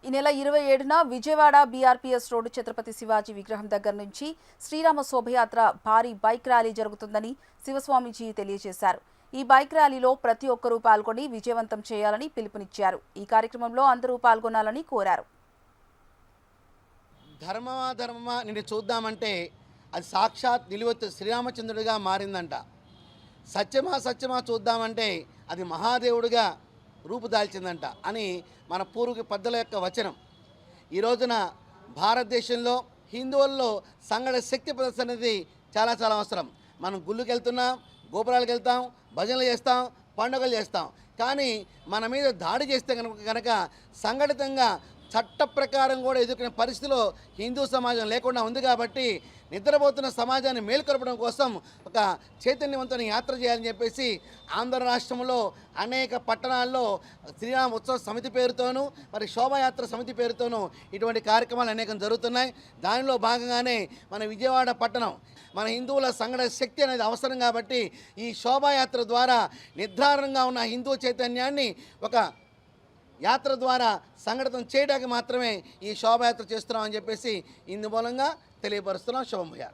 ఈ నెల 27న విజయవాడ బీఆర్పీఎస్ రోడ్డు ఛత్రపతి శివాజీ విగ్రహం దగ్గర నుంచి శ్రీరామ శోభయాత్ర భారీ బైక్ ర్యాలీ జరుగుతుందని శివస్వామీజీ తెలియజేశారు. ఈ బైక్ ర్యాలీలో ప్రతి ఒక్కరూ పాల్గొని విజయవంతం చేయాలని పిలుపునిచ్చారు. ఈ కార్యక్రమంలో అందరూ పాల్గొనాలని కోరారు. ధర్మమా నిన్ను చూద్దామంటే అది సాక్షాత్ నిలువెత్తు శ్రీరామచంద్రుడిగా మారిందంట. సత్యమా చూద్దామంటే అది మహాదేవుడిగా రూపుదాల్చిందంట అని మన పూర్వీక పెద్దల యొక్క వచనం. ఈ రోజున భారతదేశంలో హిందువుల్లో సంఘట శక్తి ప్రదర్శన అనేది చాలా అవసరం. మనం గుళ్ళకి వెళ్తున్నాం, గోపురాలకు వెళ్తాం, భజనలు చేస్తాం, పండుగలు చేస్తాం. కానీ మన మీద దాడి చేస్తే కనుక సంఘటితంగా చట్ట ప్రకారం కూడా ఎదుర్కొనే పరిస్థితిలో హిందూ సమాజం లేకుండా ఉంది. కాబట్టి నిద్రపోతున్న సమాజాన్ని మేల్కొల్పడం కోసం ఒక చైతన్యవంతమైన యాత్ర చేయాలని చెప్పేసి ఆంధ్ర రాష్ట్రంలో అనేక పట్టణాల్లో శ్రీరామ ఉత్సవ సమితి పేరుతోనూ మరి శోభాయాత్ర సమితి పేరుతోనూ ఇటువంటి కార్యక్రమాలు అనేకం జరుగుతున్నాయి. దానిలో భాగంగానే మన విజయవాడ పట్టణం మన హిందువుల సంఘటన శక్తి అనేది అవసరం. కాబట్టి ఈ శోభాయాత్ర ద్వారా నిర్ధారణంగా ఉన్న హిందూ చైతన్యాన్ని ఒక యాత్ర ద్వారా సంఘటితం చేయడానికి మాత్రమే ఈ శోభాయాత్ర చేస్తున్నామని చెప్పేసి ఇందు మూలంగా తెలియపరుస్తున్నాం. శుభమయ్య.